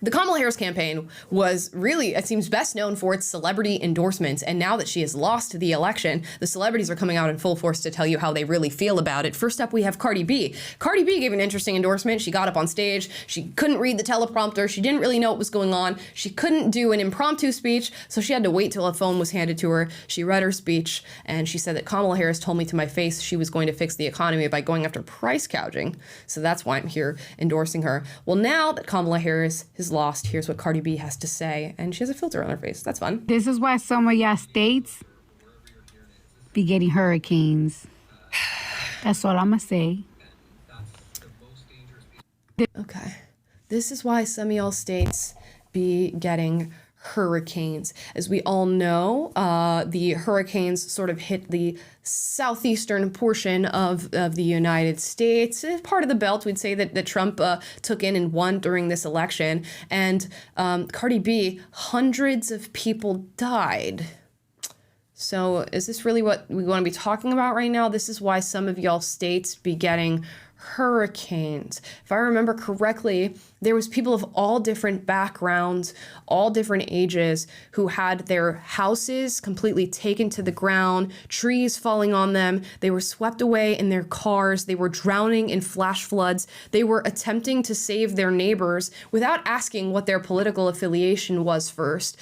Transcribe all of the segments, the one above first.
The Kamala Harris campaign was really, it seems, best known for its celebrity endorsements. And now that she has lost the election, the celebrities are coming out in full force to tell you how they really feel about it. First up, we have Cardi B. Cardi B gave an interesting endorsement. She got up on stage. She couldn't read the teleprompter. She didn't really know what was going on. She couldn't do an impromptu speech, so she had to wait till a phone was handed to her. She read her speech, and she said that Kamala Harris told me to my face she was going to fix the economy by going after price gouging. So that's why I'm here endorsing her. Well, now that Kamala Harris is lost, here's what Cardi B has to say, and she has a filter on her face. That's fun. This is why some of y'all states be getting hurricanes. That's all I'm gonna say. Okay. This is why some of y'all states be getting hurricanes. As we all know, the hurricanes sort of hit the southeastern portion of the United States, part of the belt. We'd say that Trump took in and won during this election. And Cardi B, hundreds of people died. So is this really what we want to be talking about right now? This is why some of y'all states be getting hurricanes. If I remember correctly, there was people of all different backgrounds, all different ages, who had their houses completely taken to the ground, trees falling on them. They were swept away in their cars. They were drowning in flash floods. They were attempting to save their neighbors without asking what their political affiliation was first.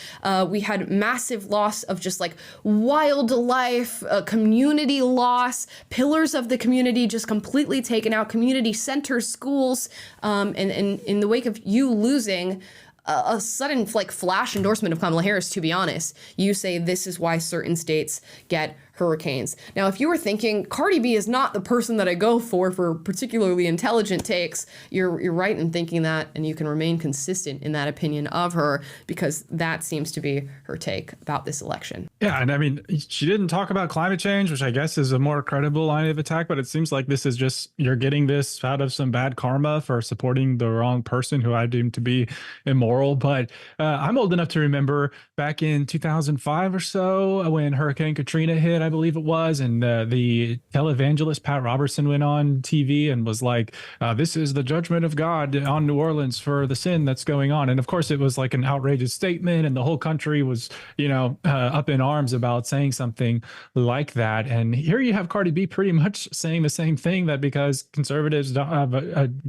We had massive loss of just like wildlife, community loss, pillars of the community just completely taken out, community centers, schools, and in the wake of you losing a sudden like flash endorsement of Kamala Harris, to be honest, you say this is why certain states get hurricanes. Now, if you were thinking Cardi B is not the person that I go for particularly intelligent takes, you're right in thinking that, and you can remain consistent in that opinion of her, because that seems to be her take about this election. Yeah, and I mean, she didn't talk about climate change, which I guess is a more credible line of attack, but it seems like this is just, you're getting this out of some bad karma for supporting the wrong person who I deem to be immoral. But I'm old enough to remember back in 2005 or so when Hurricane Katrina hit, I believe it was, and the televangelist Pat Robertson went on TV and was like, this is the judgment of God on New Orleans for the sin that's going on. And of course it was like an outrageous statement, and the whole country was, you know, up in arms about saying something like that. And here you have Cardi B pretty much saying the same thing, that because conservatives,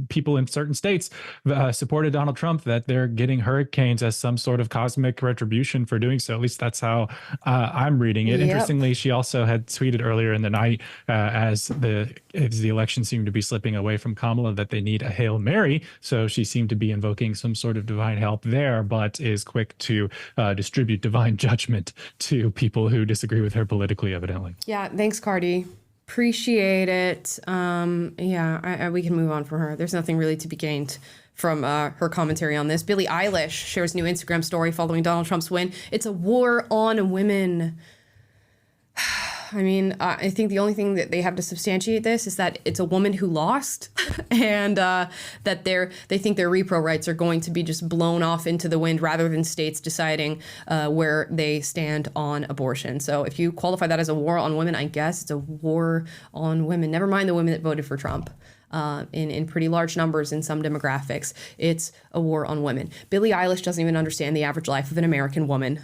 people in certain states supported Donald Trump, that they're getting hurricanes as some sort of cosmic retribution for doing so. At least that's how I'm reading it. Yep. Interestingly, she also had tweeted earlier in the night, as the election seemed to be slipping away from Kamala, that they need a Hail Mary. So she seemed to be invoking some sort of divine help there, but is quick to distribute divine judgment to people who disagree with her politically, evidently. Yeah, thanks, Cardi. Appreciate it. Yeah, we can move on from her. There's nothing really to be gained from her commentary on this. Billie Eilish shares a new Instagram story following Donald Trump's win. It's a war on women. I mean, I think the only thing that they have to substantiate this is that it's a woman who lost, and that they think their repro rights are going to be just blown off into the wind rather than states deciding where they stand on abortion. So if you qualify that as a war on women, I guess it's a war on women. Never mind the women that voted for Trump. In pretty large numbers in some demographics. It's a war on women. Billie Eilish doesn't even understand the average life of an American woman.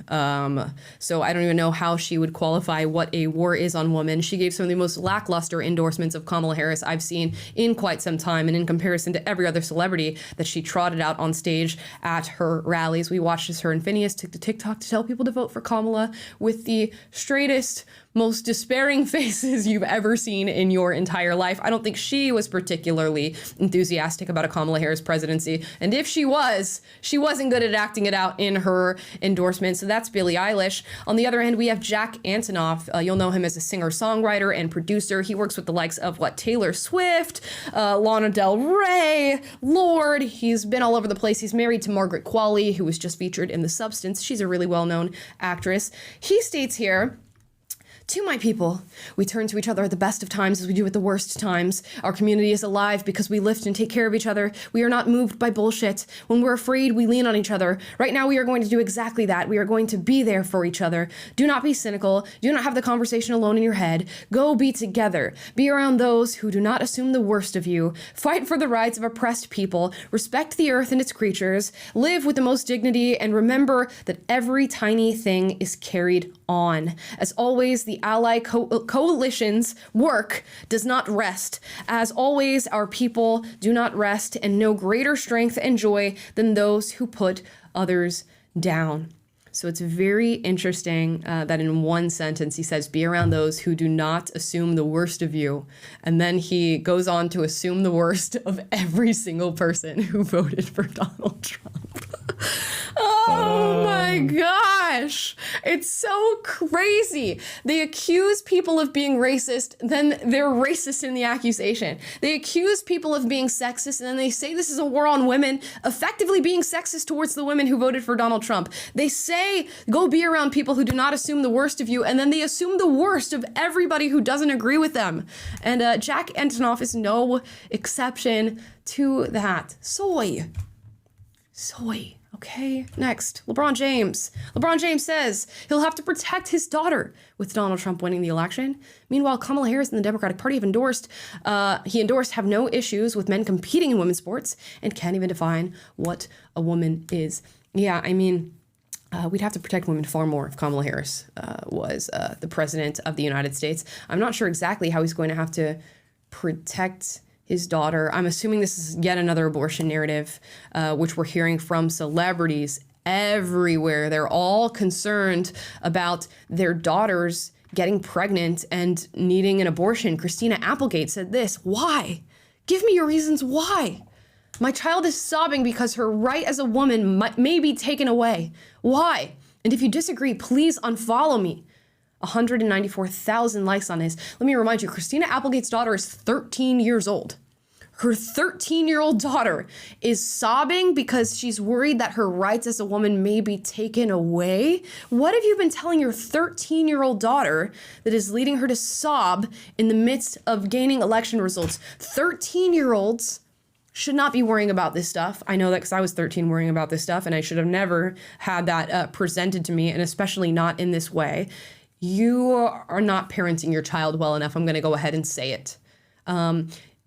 So I don't even know how she would qualify what a war is on women. She gave some of the most lackluster endorsements of Kamala Harris I've seen in quite some time. And in comparison to every other celebrity that she trotted out on stage at her rallies, we watched as her and Phineas took to TikTok to tell people to vote for Kamala with the straightest, most despairing faces you've ever seen in your entire life. I don't think she was particularly enthusiastic about a Kamala Harris presidency. And if she wasn't good at acting it out in her endorsement. So that's Billie Eilish. On the other hand, we have Jack Antonoff. You'll know him as a singer-songwriter and producer. He works with the likes of Taylor Swift, Lana Del Rey, Lorde. He's been all over the place. He's married to Margaret Qualley, who was just featured in The Substance. She's a really well-known actress. He states here, To my people, we turn to each other at the best of times as we do at the worst times. Our community is alive because we lift and take care of each other. We are not moved by bullshit. When we're afraid, we lean on each other. Right now, we are going to do exactly that. We are going to be there for each other. Do not be cynical. Do not have the conversation alone in your head. Go be together. Be around those who do not assume the worst of you. Fight for the rights of oppressed people. Respect the earth and its creatures. Live with the most dignity, and remember that every tiny thing is carried on. As always, the ally coalition's work does not rest. As always, our people do not rest and know greater strength and joy than those who put others down. So it's very interesting that in one sentence he says, be around those who do not assume the worst of you. And then he goes on to assume the worst of every single person who voted for Donald Trump. Oh my gosh. It's so crazy. They accuse people of being racist, then they're racist in the accusation. They accuse people of being sexist, and then they say this is a war on women, effectively being sexist towards the women who voted for Donald Trump. They say, go be around people who do not assume the worst of you, and then they assume the worst of everybody who doesn't agree with them. And Jack Antonoff is no exception to that. Soy. Okay, next, LeBron James. LeBron James says he'll have to protect his daughter with Donald Trump winning the election. Meanwhile, Kamala Harris and the Democratic Party have endorsed have no issues with men competing in women's sports and can't even define what a woman is. Yeah, I mean, we'd have to protect women far more if Kamala Harris was the president of the United States. I'm not sure exactly how he's going to have to protect his daughter. I'm assuming this is yet another abortion narrative, which we're hearing from celebrities everywhere. They're all concerned about their daughters getting pregnant and needing an abortion. Christina Applegate said this, why? Give me your reasons why. My child is sobbing because her right as a woman may be taken away. Why? And if you disagree, please unfollow me. 194,000 likes on this. Let me remind you, Christina Applegate's daughter is 13 years old. Her 13-year-old daughter is sobbing because she's worried that her rights as a woman may be taken away. What have you been telling your 13-year-old daughter that is leading her to sob in the midst of gaining election results? 13-year-olds should not be worrying about this stuff. I know that because I was 13 worrying about this stuff, and I should have never had that presented to me, and especially not in this way. You are not parenting your child well enough. I'm going to go ahead and say it.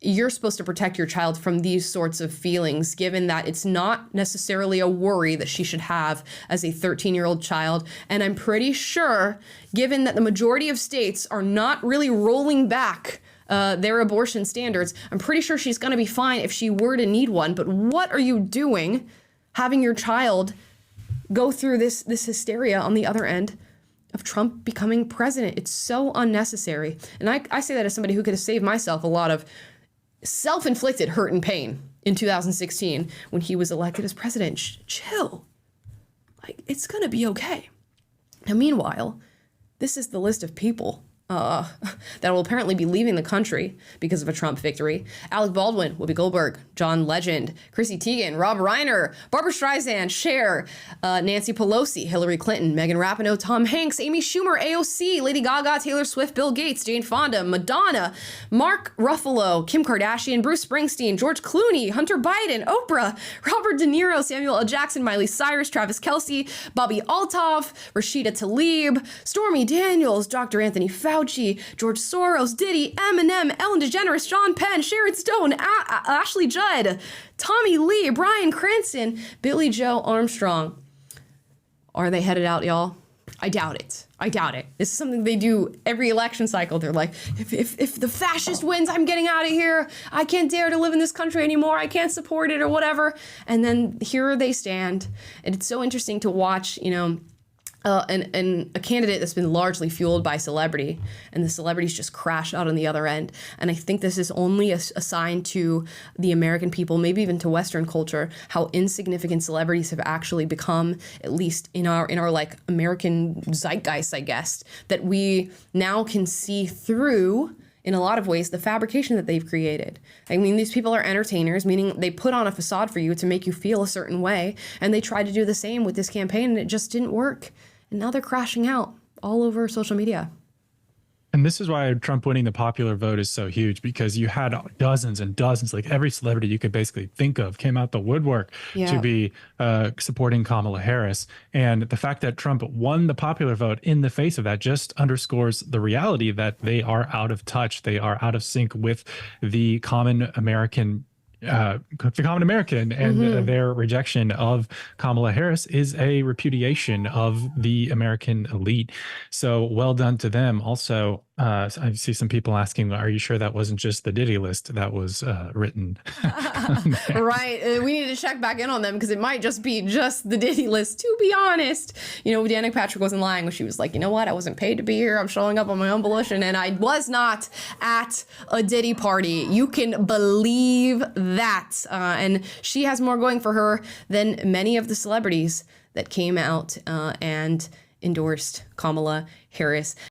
You're supposed to protect your child from these sorts of feelings, given that it's not necessarily a worry that she should have as a 13-year-old child. And I'm pretty sure, given that the majority of states are not really rolling back their abortion standards, I'm pretty sure she's going to be fine if she were to need one. But what are you doing having your child go through this hysteria on the other end of Trump becoming president? It's so unnecessary. And I say that as somebody who could have saved myself a lot of self-inflicted hurt and pain in 2016 when he was elected as president. Chill. Like, it's gonna be okay. Now, meanwhile, this is the list of people that will apparently be leaving the country because of a Trump victory. Alec Baldwin, Whoopi Goldberg, John Legend, Chrissy Teigen, Rob Reiner, Barbara Streisand, Cher, Nancy Pelosi, Hillary Clinton, Megan Rapinoe, Tom Hanks, Amy Schumer, AOC, Lady Gaga, Taylor Swift, Bill Gates, Jane Fonda, Madonna, Mark Ruffalo, Kim Kardashian, Bruce Springsteen, George Clooney, Hunter Biden, Oprah, Robert De Niro, Samuel L. Jackson, Miley Cyrus, Travis Kelce, Bobby Althoff, Rashida Tlaib, Stormy Daniels, Dr. Anthony Fauci, George Soros, Diddy, Eminem, Ellen DeGeneres, Sean Penn, Sharon Stone, Ashley Judd, Tommy Lee, Bryan Cranston, Billy Joe Armstrong. Are they headed out, y'all? I doubt it. This is something they do every election cycle. They're like, if the fascist wins, I'm getting out of here. I can't dare to live in this country anymore. I can't support it or whatever. And then here they stand. And it's so interesting to watch, and a candidate that's been largely fueled by celebrity, and the celebrities just crash out on the other end. And I think this is only a sign to the American people, maybe even to Western culture, how insignificant celebrities have actually become, at least in our like American zeitgeist, I guess, that we now can see through, in a lot of ways, the fabrication that they've created. I mean, these people are entertainers, meaning they put on a facade for you to make you feel a certain way, and they tried to do the same with this campaign, and it just didn't work. And now they're crashing out all over social media. And this is why Trump winning the popular vote is so huge, because you had dozens and dozens, like every celebrity you could basically think of came out the woodwork to be supporting Kamala Harris. And the fact that Trump won the popular vote in the face of that just underscores the reality that they are out of touch. They are out of sync with the common American and their rejection of Kamala Harris is a repudiation of the American elite. So well done to them. Also, I see some people asking, are you sure that wasn't just the Diddy list that was written? Right. We need to check back in on them because it might just be just the Diddy list, to be honest. You know, Danica Patrick wasn't lying when she was like, you know what? I wasn't paid to be here. I'm showing up on my own volition, and I was not at a Diddy party. You can believe that. And she has more going for her than many of the celebrities that came out and endorsed Kamala Harris.